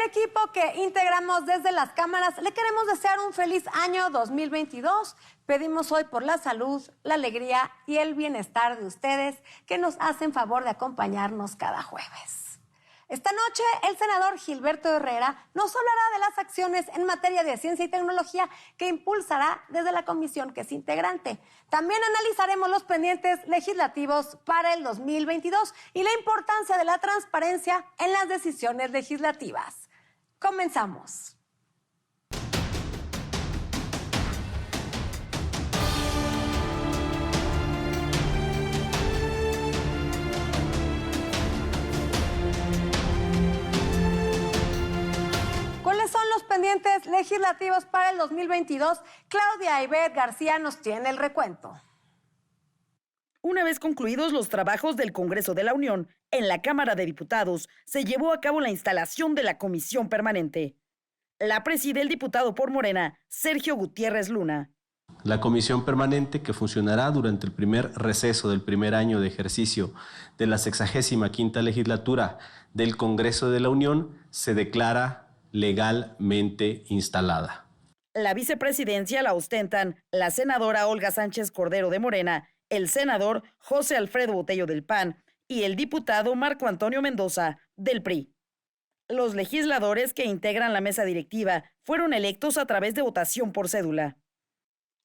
El equipo que integramos desde las cámaras le queremos desear un feliz año 2022. Pedimos hoy por la salud, la alegría y el bienestar de ustedes que nos hacen favor de acompañarnos cada jueves. Esta noche, el senador Gilberto Herrera nos hablará de las acciones en materia de ciencia y tecnología que impulsará desde la comisión que es integrante. También analizaremos los pendientes legislativos para el 2022 y la importancia de la transparencia en las decisiones legislativas. Comenzamos. ¿Cuáles son los pendientes legislativos para el 2022? Claudia Ivette García nos tiene el recuento. Una vez concluidos los trabajos del Congreso de la Unión, en la Cámara de Diputados se llevó a cabo la instalación de la Comisión Permanente. La preside el diputado por Morena, Sergio Gutiérrez Luna. La Comisión Permanente, que funcionará durante el primer receso del primer año de ejercicio de la 65ª legislatura del Congreso de la Unión, se declara legalmente instalada. La vicepresidencia la ostentan la senadora Olga Sánchez Cordero de Morena, el senador José Alfredo Botello del PAN y el diputado Marco Antonio Mendoza del PRI. Los legisladores que integran la mesa directiva fueron electos a través de votación por cédula.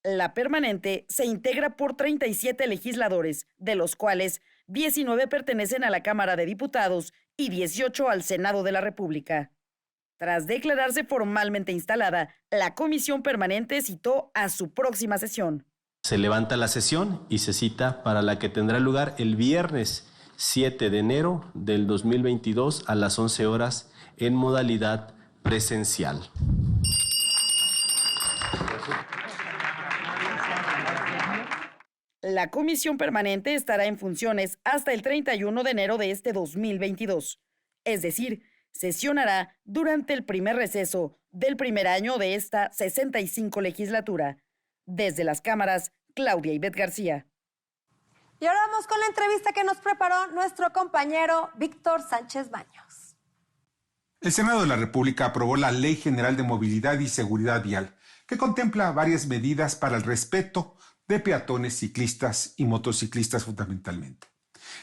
La permanente se integra por 37 legisladores, de los cuales 19 pertenecen a la Cámara de Diputados y 18 al Senado de la República. Tras declararse formalmente instalada, la Comisión Permanente citó a su próxima sesión. Se levanta la sesión y se cita para la que tendrá lugar el viernes 7 de enero del 2022 a las 11 horas en modalidad presencial. La Comisión Permanente estará en funciones hasta el 31 de enero de este 2022, es decir, sesionará durante el primer receso del primer año de esta 65 legislatura. Desde las cámaras, Claudia Ivette García. Y ahora vamos con la entrevista que nos preparó nuestro compañero Víctor Sánchez Baños. El Senado de la República aprobó la Ley General de Movilidad y Seguridad Vial, que contempla varias medidas para el respeto de peatones, ciclistas y motociclistas fundamentalmente.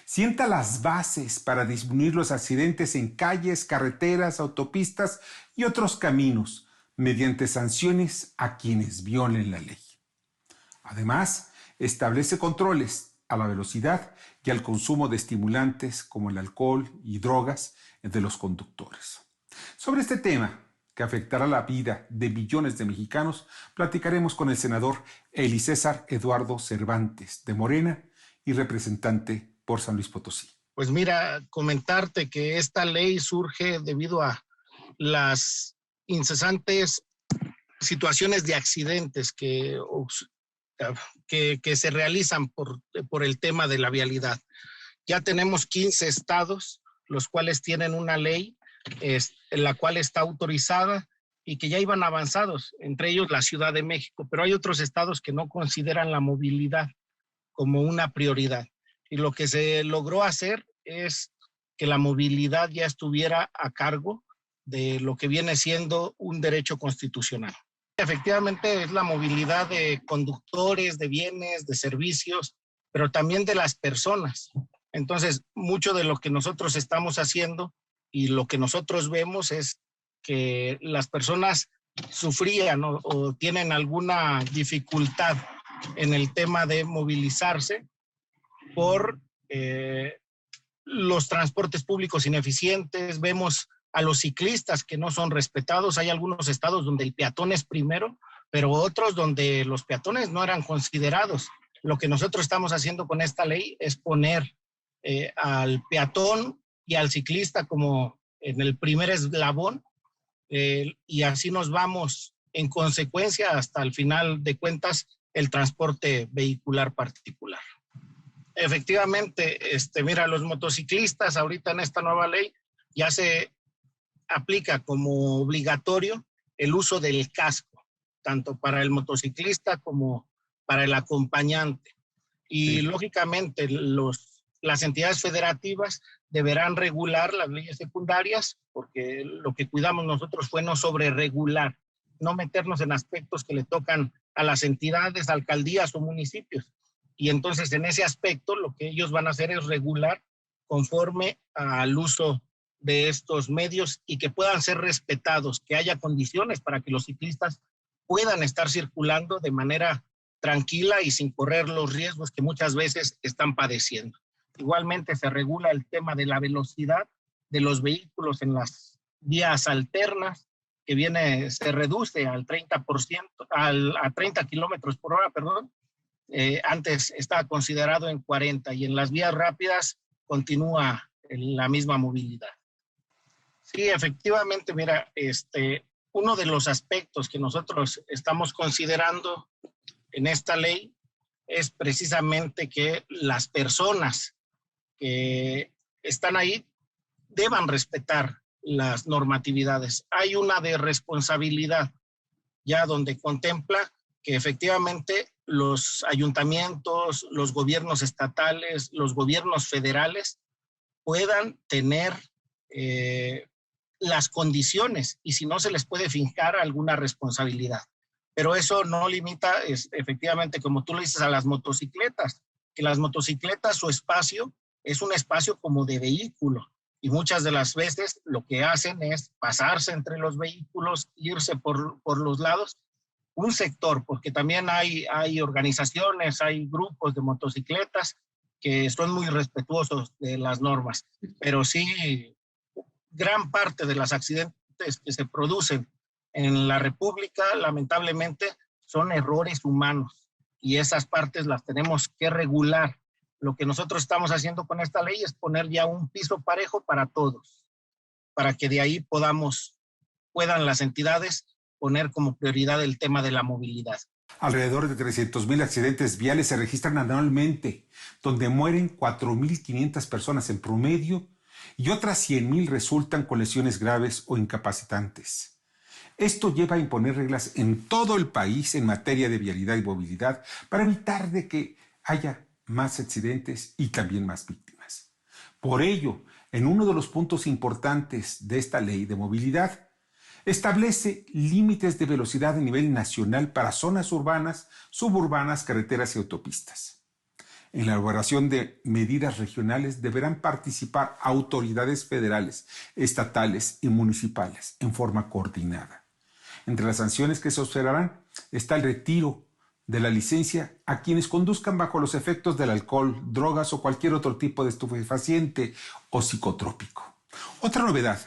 Sienta las bases para disminuir los accidentes en calles, carreteras, autopistas y otros caminos mediante sanciones a quienes violen la ley. Además, establece controles a la velocidad y al consumo de estimulantes como el alcohol y drogas entre los conductores. Sobre este tema, que afectará la vida de millones de mexicanos, platicaremos con el senador Elicésar Eduardo Cervantes de Morena y representante por San Luis Potosí. Pues mira, comentarte que esta ley surge debido a las incesantes situaciones de accidentes que se realizan por el tema de la vialidad. Ya tenemos 15 estados, los cuales tienen una ley en la cual está autorizada y que ya iban avanzados, entre ellos la Ciudad de México, pero hay otros estados que no consideran la movilidad como una prioridad. Y lo que se logró hacer es que la movilidad ya estuviera a cargo de lo que viene siendo un derecho constitucional. Efectivamente es la movilidad de conductores, de bienes, de servicios, pero también de las personas. Entonces, mucho de lo que nosotros estamos haciendo y lo que nosotros vemos es que las personas sufrían o tienen alguna dificultad en el tema de movilizarse por los transportes públicos ineficientes. Vemos a los ciclistas que no son respetados. Hay algunos estados donde el peatón es primero, pero otros donde los peatones no eran considerados. Lo que nosotros estamos haciendo con esta ley es poner al peatón y al ciclista como en el primer eslabón, y así nos vamos en consecuencia hasta el final de cuentas el transporte vehicular particular. Efectivamente, mira, los motociclistas ahorita en esta nueva ley ya se aplica como obligatorio el uso del casco, tanto para el motociclista como para el acompañante. Y lógicamente Las entidades federativas deberán regular las leyes secundarias, porque lo que cuidamos nosotros fue no sobreregular, no meternos en aspectos que le tocan a las entidades, alcaldías o municipios. Y entonces en ese aspecto lo que ellos van a hacer es regular conforme al uso de estos medios y que puedan ser respetados, que haya condiciones para que los ciclistas puedan estar circulando de manera tranquila y sin correr los riesgos que muchas veces están padeciendo. Igualmente se regula el tema de la velocidad de los vehículos en las vías alternas, que se reduce al 30%, a 30 kilómetros por hora, perdón. Antes estaba considerado en 40 y en las vías rápidas continúa la misma movilidad. Sí, efectivamente, mira, uno de los aspectos que nosotros estamos considerando en esta ley es precisamente que las personas que están ahí deban respetar las normatividades. Hay una de responsabilidad ya donde contempla que efectivamente los ayuntamientos, los gobiernos estatales, los gobiernos federales puedan tener las condiciones y si no se les puede fijar alguna responsabilidad. Pero eso no limita efectivamente, como tú lo dices, a las motocicletas, que las motocicletas, su espacio es un espacio como de vehículo y muchas de las veces lo que hacen es pasarse entre los vehículos, irse por los lados. Un sector, porque también hay organizaciones, hay grupos de motocicletas que son muy respetuosos de las normas, pero sí, gran parte de los accidentes que se producen en la República, lamentablemente, son errores humanos y esas partes las tenemos que regular. Lo que nosotros estamos haciendo con esta ley es poner ya un piso parejo para todos, para que de ahí puedan las entidades poner como prioridad el tema de la movilidad. Alrededor de 300,000 accidentes viales se registran anualmente, donde mueren 4,500 personas en promedio y otras 100,000 resultan con lesiones graves o incapacitantes. Esto lleva a imponer reglas en todo el país en materia de vialidad y movilidad para evitar de que haya más accidentes y también más víctimas. Por ello, en uno de los puntos importantes de esta ley de movilidad, establece límites de velocidad a nivel nacional para zonas urbanas, suburbanas, carreteras y autopistas. En la elaboración de medidas regionales deberán participar autoridades federales, estatales y municipales en forma coordinada. Entre las sanciones que se observarán está el retiro de la licencia a quienes conduzcan bajo los efectos del alcohol, drogas o cualquier otro tipo de estupefaciente o psicotrópico. Otra novedad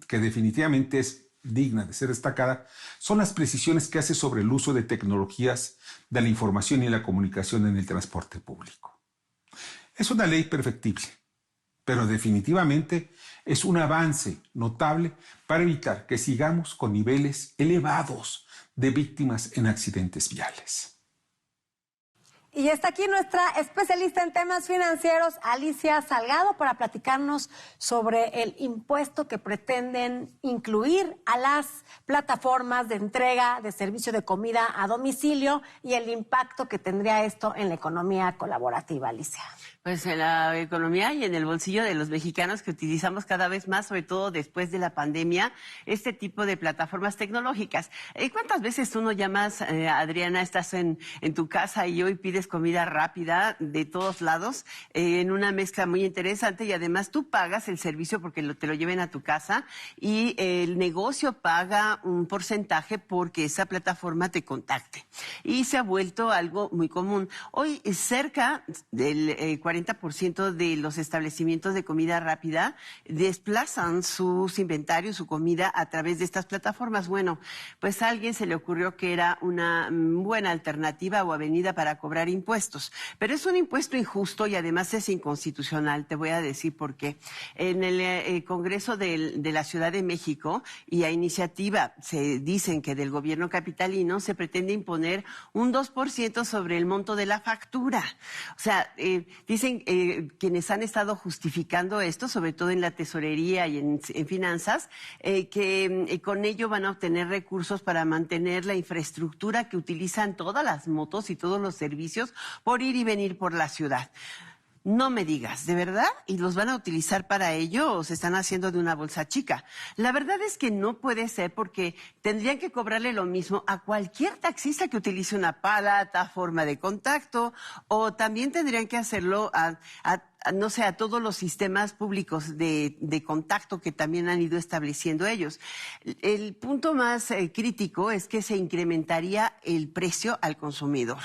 que definitivamente es digna de ser destacada son las precisiones que hace sobre el uso de tecnologías de la información y la comunicación en el transporte público. Es una ley perfectible, pero definitivamente es un avance notable para evitar que sigamos con niveles elevados de víctimas en accidentes viales. Y está aquí nuestra especialista en temas financieros, Alicia Salgado, para platicarnos sobre el impuesto que pretenden incluir a las plataformas de entrega de servicio de comida a domicilio y el impacto que tendría esto en la economía colaborativa, Alicia. Pues en la economía y en el bolsillo de los mexicanos que utilizamos cada vez más, sobre todo después de la pandemia, este tipo de plataformas tecnológicas. ¿Cuántas veces tú no llamas, Adriana, estás en tu casa y hoy pides comida rápida de todos lados, en una mezcla muy interesante y además tú pagas el servicio porque te lo lleven a tu casa y el negocio paga un porcentaje porque esa plataforma te contacte? Y se ha vuelto algo muy común. Hoy cerca del 40% de los establecimientos de comida rápida desplazan sus inventarios, su comida a través de estas plataformas. Bueno, pues a alguien se le ocurrió que era una buena alternativa o avenida para cobrar impuestos. Pero es un impuesto injusto y además es inconstitucional. Te voy a decir por qué. En el Congreso de la Ciudad de México y a iniciativa se dicen que del gobierno capitalino se pretende imponer un 2% sobre el monto de la factura. O sea, dicen quienes han estado justificando esto, sobre todo en la tesorería y en finanzas, que con ello van a obtener recursos para mantener la infraestructura que utilizan todas las motos y todos los servicios por ir y venir por la ciudad. No me digas, ¿de verdad? ¿Y los van a utilizar para ello o se están haciendo de una bolsa chica? La verdad es que no puede ser porque tendrían que cobrarle lo mismo a cualquier taxista que utilice una plataforma de contacto, o también tendrían que hacerlo no sé, a todos los sistemas públicos de contacto que también han ido estableciendo ellos. El punto más crítico es que se incrementaría el precio al consumidor.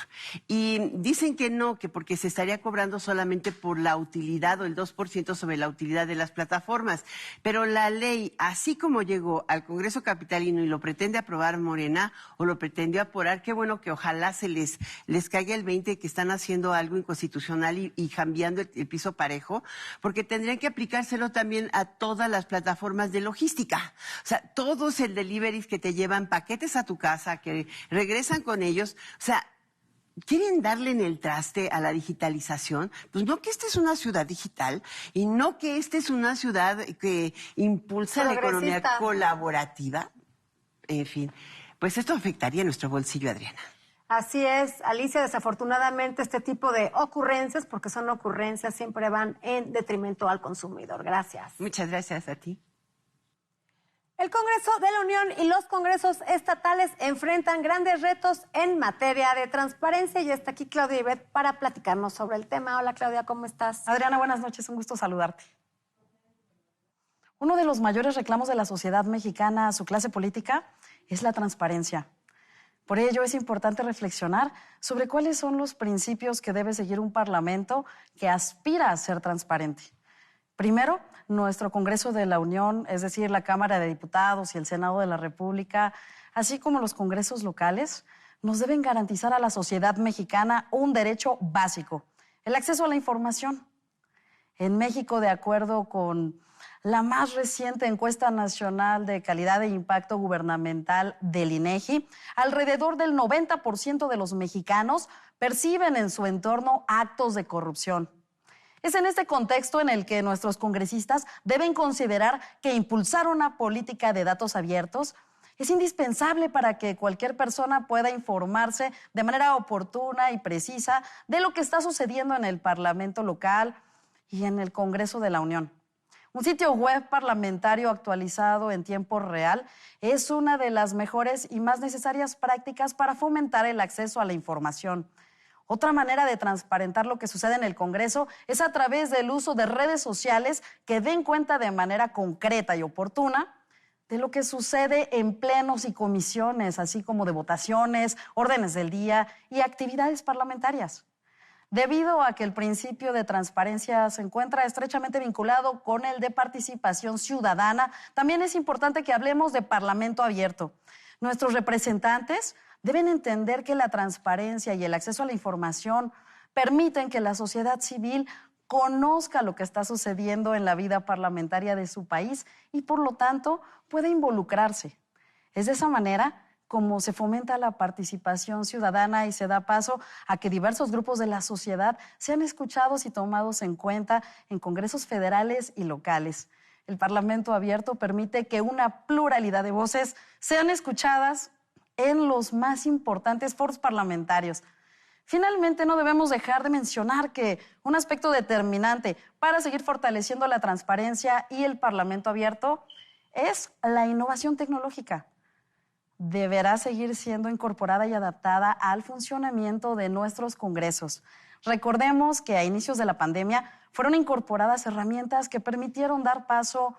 Y dicen que no, que porque se estaría cobrando solamente por la utilidad o el 2% sobre la utilidad de las plataformas. Pero la ley, así como llegó al Congreso Capitalino y lo pretende aprobar Morena o lo pretendió apurar, qué bueno que ojalá se les caiga el 20 que están haciendo algo inconstitucional y cambiando el piso parejo, porque tendrían que aplicárselo también a todas las plataformas de logística. O sea, todos el deliveries que te llevan paquetes a tu casa, que regresan con ellos, o sea, ¿quieren darle en el traste a la digitalización? Pues no, que esta es una ciudad digital y no que esta es una ciudad que impulsa la economía colaborativa. En fin, pues esto afectaría nuestro bolsillo, Adriana. Así es, Alicia, desafortunadamente este tipo de ocurrencias, porque son ocurrencias, siempre van en detrimento al consumidor. Gracias. Muchas gracias a ti. El Congreso de la Unión y los congresos estatales enfrentan grandes retos en materia de transparencia y está aquí Claudia Ibet para platicarnos sobre el tema. Hola Claudia, ¿cómo estás? Adriana, buenas noches, un gusto saludarte. Uno de los mayores reclamos de la sociedad mexicana a su clase política es la transparencia. Por ello es importante reflexionar sobre cuáles son los principios que debe seguir un parlamento que aspira a ser transparente. Primero, nuestro Congreso de la Unión, es decir, la Cámara de Diputados y el Senado de la República, así como los congresos locales, nos deben garantizar a la sociedad mexicana un derecho básico, el acceso a la información. En México, de acuerdo con la más reciente encuesta nacional de calidad e impacto gubernamental del INEGI, alrededor del 90% de los mexicanos perciben en su entorno actos de corrupción. Es en este contexto en el que nuestros congresistas deben considerar que impulsar una política de datos abiertos es indispensable para que cualquier persona pueda informarse de manera oportuna y precisa de lo que está sucediendo en el Parlamento local y en el Congreso de la Unión. Un sitio web parlamentario actualizado en tiempo real es una de las mejores y más necesarias prácticas para fomentar el acceso a la información. Otra manera de transparentar lo que sucede en el Congreso es a través del uso de redes sociales que den cuenta de manera concreta y oportuna de lo que sucede en plenos y comisiones, así como de votaciones, órdenes del día y actividades parlamentarias. Debido a que el principio de transparencia se encuentra estrechamente vinculado con el de participación ciudadana, también es importante que hablemos de parlamento abierto. Nuestros representantes deben entender que la transparencia y el acceso a la información permiten que la sociedad civil conozca lo que está sucediendo en la vida parlamentaria de su país y, por lo tanto, pueda involucrarse. Es de esa manera como se fomenta la participación ciudadana y se da paso a que diversos grupos de la sociedad sean escuchados y tomados en cuenta en congresos federales y locales. El Parlamento abierto permite que una pluralidad de voces sean escuchadas en los más importantes foros parlamentarios. Finalmente, no debemos dejar de mencionar que un aspecto determinante para seguir fortaleciendo la transparencia y el Parlamento abierto es la innovación tecnológica. Deberá seguir siendo incorporada y adaptada al funcionamiento de nuestros congresos. Recordemos que a inicios de la pandemia fueron incorporadas herramientas que permitieron dar paso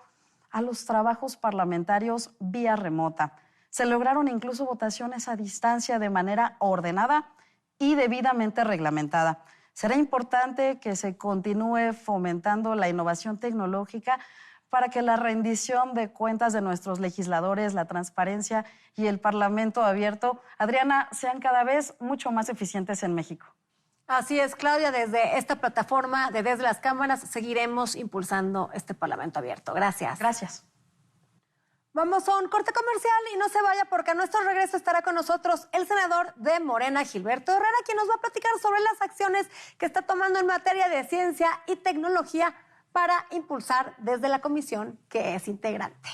a los trabajos parlamentarios vía remota. Se lograron incluso votaciones a distancia de manera ordenada y debidamente reglamentada. Será importante que se continúe fomentando la innovación tecnológica para que la rendición de cuentas de nuestros legisladores, la transparencia y el Parlamento abierto, Adriana, sean cada vez mucho más eficientes en México. Así es, Claudia, desde esta plataforma de Desde las Cámaras seguiremos impulsando este Parlamento abierto. Gracias. Gracias. Vamos a un corte comercial y no se vaya porque a nuestro regreso estará con nosotros el senador de Morena, Gilberto Herrera, quien nos va a platicar sobre las acciones que está tomando en materia de ciencia y tecnología para impulsar desde la comisión que es integrante.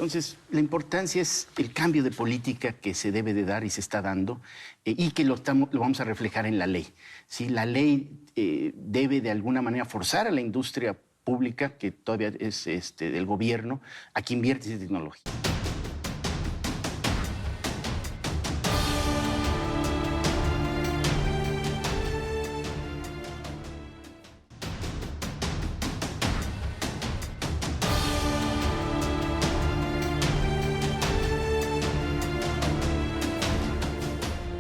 Entonces, la importancia es el cambio de política que se debe de dar y se está dando y que lo vamos a reflejar en la ley. ¿Sí? La ley debe de alguna manera forzar a la industria pública, que todavía es del gobierno, a que invierte en tecnología.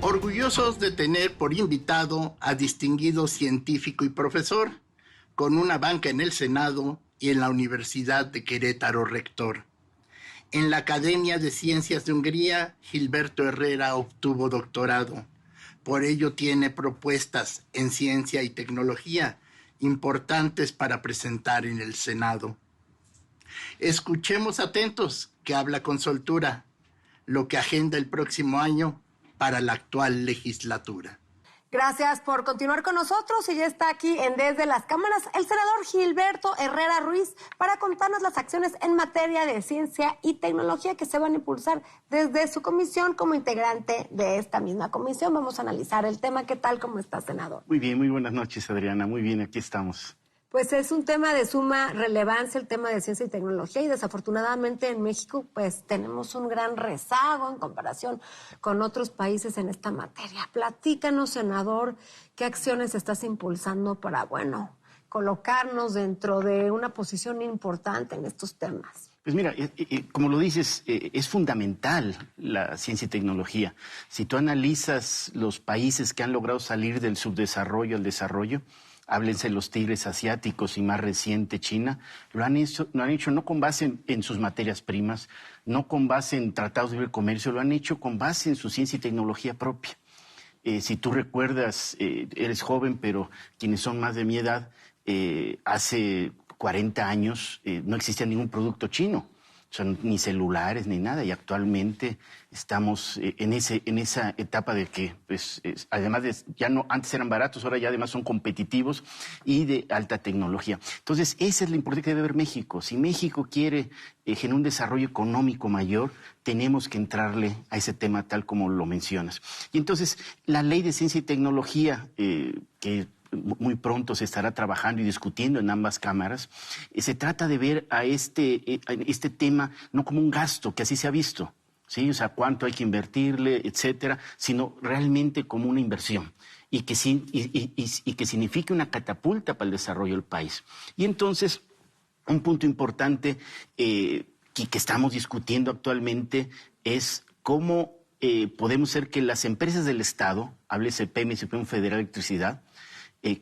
Orgullosos de tener por invitado a distinguido científico y profesor, con una banca en el Senado y en la Universidad de Querétaro rector. En la Academia de Ciencias de Hungría, Gilberto Herrera obtuvo doctorado. Por ello tiene propuestas en ciencia y tecnología importantes para presentar en el Senado. Escuchemos atentos, que habla con soltura, lo que agenda el próximo año para la actual legislatura. Gracias por continuar con nosotros y ya está aquí en Desde las Cámaras el senador Gilberto Herrera Ruiz para contarnos las acciones en materia de ciencia y tecnología que se van a impulsar desde su comisión como integrante de esta misma comisión. Vamos a analizar el tema. ¿Qué tal? ¿Cómo está, senador? Muy bien, muy buenas noches, Adriana. Muy bien, aquí estamos. Pues es un tema de suma relevancia, el tema de ciencia y tecnología, y desafortunadamente en México pues tenemos un gran rezago en comparación con otros países en esta materia. Platícanos, senador, ¿qué acciones estás impulsando para, colocarnos dentro de una posición importante en estos temas? Pues mira, como lo dices, es fundamental la ciencia y tecnología. Si tú analizas los países que han logrado salir del subdesarrollo al desarrollo, háblense los tigres asiáticos y más reciente China, lo han hecho no con base en sus materias primas, no con base en tratados de libre comercio, lo han hecho con base en su ciencia y tecnología propia. Si tú recuerdas, eres joven, pero quienes son más de mi edad, hace 40 años no existía ningún producto chino. O sea, ni celulares ni nada, y actualmente estamos en esa etapa de que, pues, además de, antes eran baratos, ahora ya además son competitivos y de alta tecnología. Entonces, esa es la importancia que debe ver México. Si México quiere generar un desarrollo económico mayor, tenemos que entrarle a ese tema tal como lo mencionas. Y entonces, la ley de ciencia y tecnología, que muy pronto se estará trabajando y discutiendo en ambas cámaras, se trata de ver a este tema no como un gasto, que así se ha visto, ¿sí? O sea, cuánto hay que invertirle, etcétera, sino realmente como una inversión y que signifique una catapulta para el desarrollo del país. Y entonces, un punto importante que estamos discutiendo actualmente es cómo podemos hacer que las empresas del Estado, háblese Pemex y Plan Federal de Electricidad,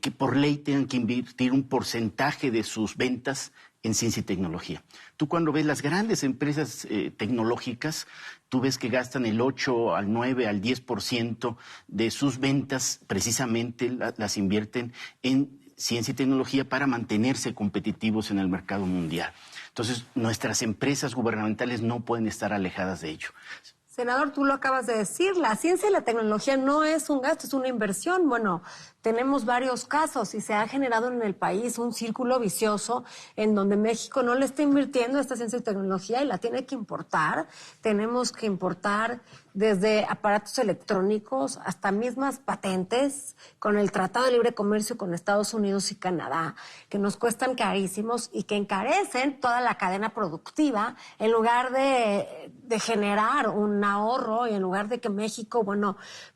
que por ley tengan que invertir un porcentaje de sus ventas en ciencia y tecnología. Tú cuando ves las grandes empresas tecnológicas, tú ves que gastan el 8, al 9, al 10% de sus ventas, precisamente las invierten en ciencia y tecnología para mantenerse competitivos en el mercado mundial. Entonces, nuestras empresas gubernamentales no pueden estar alejadas de ello. Senador, tú lo acabas de decir, la ciencia y la tecnología no es un gasto, es una inversión. Bueno, tenemos varios casos y se ha generado en el país un círculo vicioso en donde México no le está invirtiendo esta ciencia y tecnología y la tiene que importar. Tenemos que importar desde aparatos electrónicos hasta mismas patentes con el Tratado de Libre Comercio con Estados Unidos y Canadá, que nos cuestan carísimos y que encarecen toda la cadena productiva en lugar de generar un ahorro y en lugar de que México,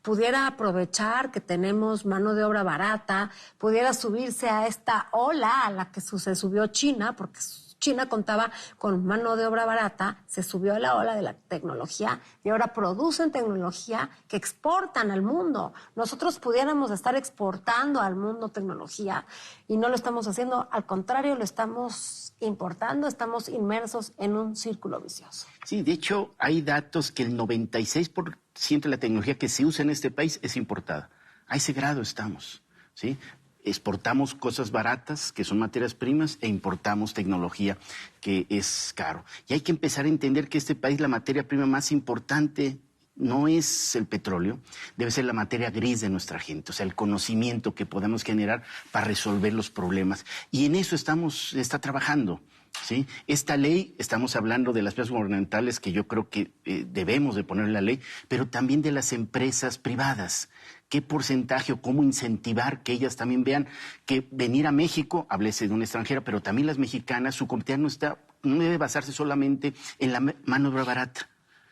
pudiera aprovechar que tenemos mano de obra barata, pudiera subirse a esta ola a la que se subió China, porque China contaba con mano de obra barata, se subió a la ola de la tecnología y ahora producen tecnología que exportan al mundo. Nosotros pudiéramos estar exportando al mundo tecnología y no lo estamos haciendo, al contrario, lo estamos importando, estamos inmersos en un círculo vicioso. Sí, de hecho, hay datos que el 96% de la tecnología que se usa en este país es importada. A ese grado estamos, ¿sí? Exportamos cosas baratas, que son materias primas, e importamos tecnología, que es caro. Y hay que empezar a entender que este país la materia prima más importante no es el petróleo, debe ser la materia gris de nuestra gente, o sea, el conocimiento que podemos generar para resolver los problemas. Y en eso está trabajando ¿sí? Esta ley, estamos hablando de las empresas gubernamentales que yo creo que debemos de poner en la ley, pero también de las empresas privadas. ¿Qué porcentaje o cómo incentivar que ellas también vean que venir a México, háblese de una extranjera, pero también las mexicanas, su competitividad no debe basarse solamente en la mano de obra barata,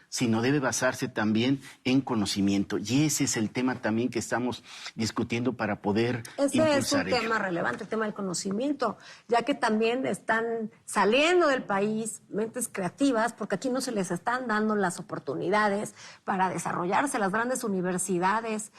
sino debe basarse también en conocimiento. Y ese es el tema también que estamos discutiendo para poder impulsar. Ese es un tema relevante, el tema del conocimiento, ya que también están saliendo del país mentes creativas, porque aquí no se les están dando las oportunidades para desarrollarse. Las grandes universidades,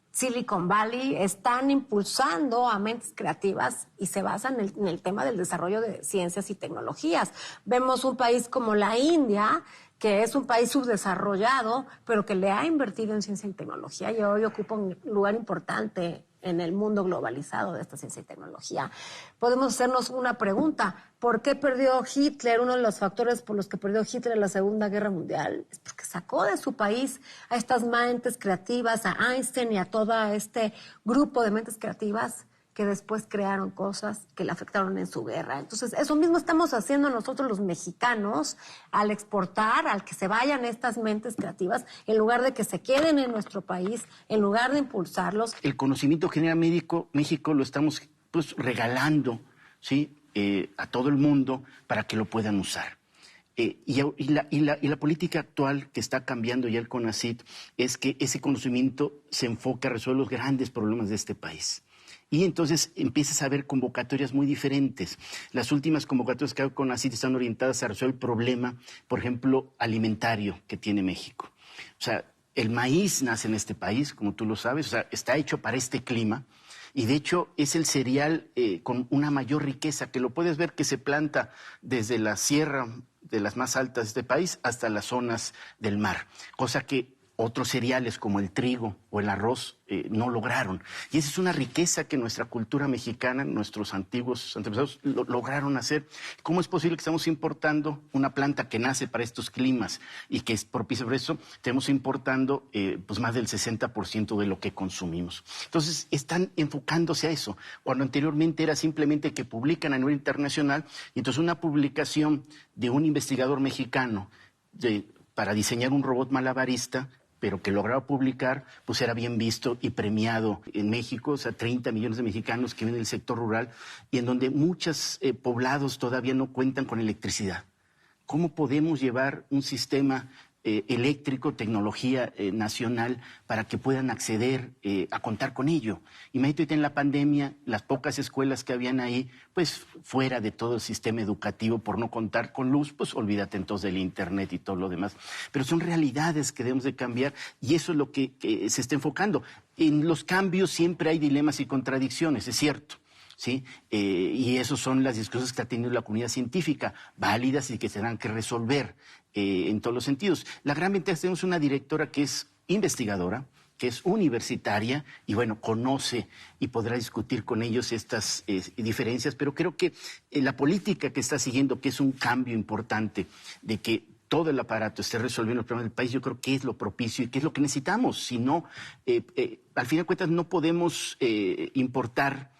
Silicon Valley, están impulsando a mentes creativas y se basan en el tema del desarrollo de ciencias y tecnologías. Vemos un país como la India, que es un país subdesarrollado, pero que le ha invertido en ciencia y tecnología y hoy ocupa un lugar importante en el mundo globalizado de esta ciencia y tecnología. Podemos hacernos una pregunta: ¿por qué perdió Hitler? Uno de los factores por los que perdió Hitler la Segunda Guerra Mundial es porque sacó de su país a estas mentes creativas, a Einstein y a todo este grupo de mentes creativas que después crearon cosas que le afectaron en su guerra. Entonces, eso mismo estamos haciendo nosotros los mexicanos al exportar, al que se vayan estas mentes creativas, en lugar de que se queden en nuestro país, en lugar de impulsarlos. El conocimiento que genera México lo estamos pues regalando, ¿sí? A todo el mundo para que lo puedan usar. Y la política actual que está cambiando ya el CONACYT es que ese conocimiento se enfoca a resolver los grandes problemas de este país. Y entonces empiezas a ver convocatorias muy diferentes. Las últimas convocatorias que hay con CONACYT están orientadas a resolver el problema, por ejemplo, alimentario que tiene México. O sea, el maíz nace en este país, como tú lo sabes, o sea, está hecho para este clima. Y de hecho es el cereal con una mayor riqueza, que lo puedes ver que se planta desde la sierra de las más altas de este país hasta las zonas del mar, cosa que otros cereales como el trigo o el arroz no lograron. Y esa es una riqueza que nuestra cultura mexicana, nuestros antiguos antepasados lograron hacer. ¿Cómo es posible que estamos importando una planta que nace para estos climas y que es propicia por eso? Estamos importando pues más del 60% de lo que consumimos. Entonces están enfocándose a eso, cuando anteriormente era simplemente que publican a nivel internacional, y entonces una publicación de un investigador mexicano para diseñar un robot malabarista, pero que lograba publicar, pues era bien visto y premiado en México. O sea, 30 millones de mexicanos que viven en el sector rural y en donde muchos poblados todavía no cuentan con electricidad. ¿Cómo podemos llevar un sistema eléctrico, tecnología nacional, para que puedan acceder a contar con ello? Imagínate en la pandemia, las pocas escuelas que habían ahí, pues fuera de todo el sistema educativo por no contar con luz, pues olvídate entonces del internet y todo lo demás. Pero son realidades que debemos de cambiar y eso es lo que se está enfocando. En los cambios siempre hay dilemas y contradicciones, es cierto. ¿Sí? Y esas son las discusiones que está teniendo la comunidad científica, válidas y que se tendrán que resolver en todos los sentidos. La gran ventaja es que tenemos una directora que es investigadora, que es universitaria y, bueno, conoce y podrá discutir con ellos estas diferencias, pero creo que la política que está siguiendo, que es un cambio importante de que todo el aparato esté resolviendo los problemas del país, yo creo que es lo propicio y que es lo que necesitamos. Si no, al fin de cuentas no podemos importar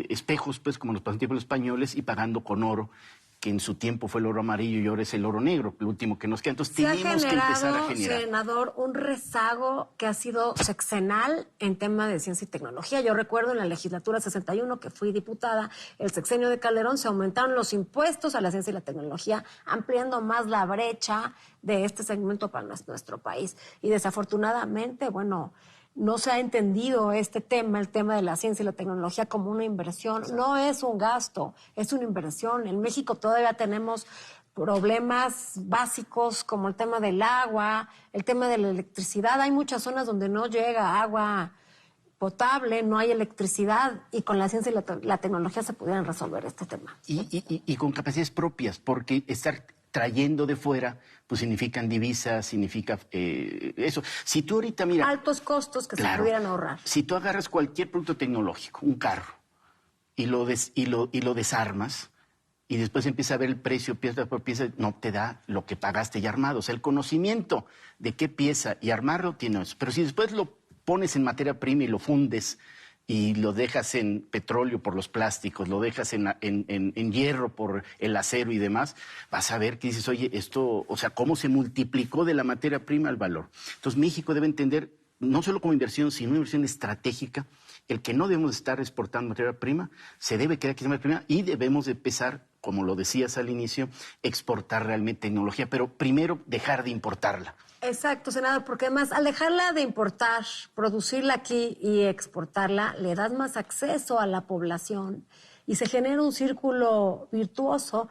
espejos, pues como los pasatiempos españoles, y pagando con oro, que en su tiempo fue el oro amarillo y ahora es el oro negro, el último que nos queda. Entonces tenemos que empezar a generar, senador, un rezago que ha sido sexenal en tema de ciencia y tecnología. Yo recuerdo en la legislatura 61, que fui diputada, el sexenio de Calderón, se aumentaron los impuestos a la ciencia y la tecnología, ampliando más la brecha de este segmento para nuestro país. Y desafortunadamente, bueno, no se ha entendido este tema, el tema de la ciencia y la tecnología, como una inversión. No es un gasto, es una inversión. En México todavía tenemos problemas básicos como el tema del agua, el tema de la electricidad. Hay muchas zonas donde no llega agua potable, no hay electricidad, y con la ciencia y la tecnología se pudieran resolver este tema. Y con capacidades propias, porque estar trayendo de fuera, pues significan divisas, significa eso. Si tú ahorita, mira, altos costos que se pudieran ahorrar. Si tú agarras cualquier producto tecnológico, un carro, y lo desarmas, y después empieza a ver el precio pieza por pieza, no te da lo que pagaste ya armado. O sea, el conocimiento de qué pieza y armarlo tiene eso. Pero si después lo pones en materia prima y lo fundes y lo dejas en petróleo por los plásticos, lo dejas en hierro por el acero y demás, vas a ver que dices, oye, esto, o sea, cómo se multiplicó de la materia prima al valor. Entonces México debe entender, no solo como inversión, sino una inversión estratégica, el que no debemos estar exportando materia prima, se debe quedar aquí en materia prima y debemos de empezar, como lo decías al inicio, exportar realmente tecnología, pero primero dejar de importarla. Exacto, senador, porque además al dejarla de importar, producirla aquí y exportarla, le das más acceso a la población y se genera un círculo virtuoso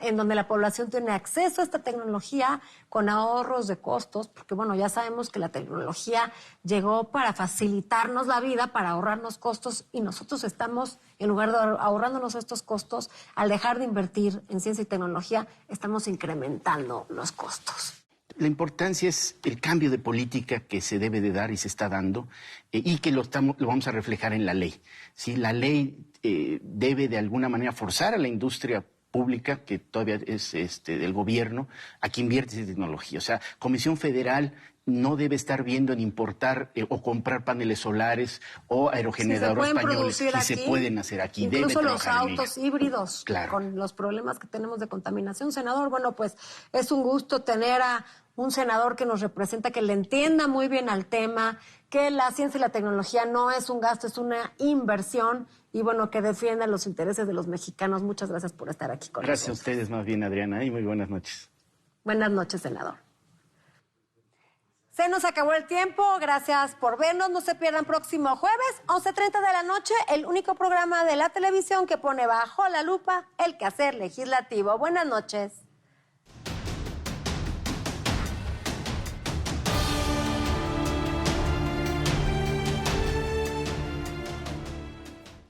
en donde la población tiene acceso a esta tecnología con ahorros de costos, porque bueno, ya sabemos que la tecnología llegó para facilitarnos la vida, para ahorrarnos costos, y nosotros estamos, en lugar de ahorrándonos estos costos, al dejar de invertir en ciencia y tecnología, estamos incrementando los costos. La importancia es el cambio de política que se debe de dar y se está dando y que lo vamos a reflejar en la ley. ¿Sí? La ley debe de alguna manera forzar a la industria pública, que todavía es del gobierno, a que invierte en tecnología. O sea, Comisión Federal no debe estar viendo en importar o comprar paneles solares o aerogeneradores españoles que se pueden hacer aquí. Incluso los autos híbridos, claro, con los problemas que tenemos de contaminación. Senador, bueno, pues es un gusto tener a un senador que nos representa, que le entienda muy bien al tema, que la ciencia y la tecnología no es un gasto, es una inversión, y bueno, que defienda los intereses de los mexicanos. Muchas gracias por estar aquí con nosotros. Gracias a ustedes más bien, Adriana, y muy buenas noches. Buenas noches, senador. Se nos acabó el tiempo, gracias por vernos, no se pierdan próximo jueves, 11:30 de la noche, el único programa de la televisión que pone bajo la lupa el quehacer legislativo. Buenas noches.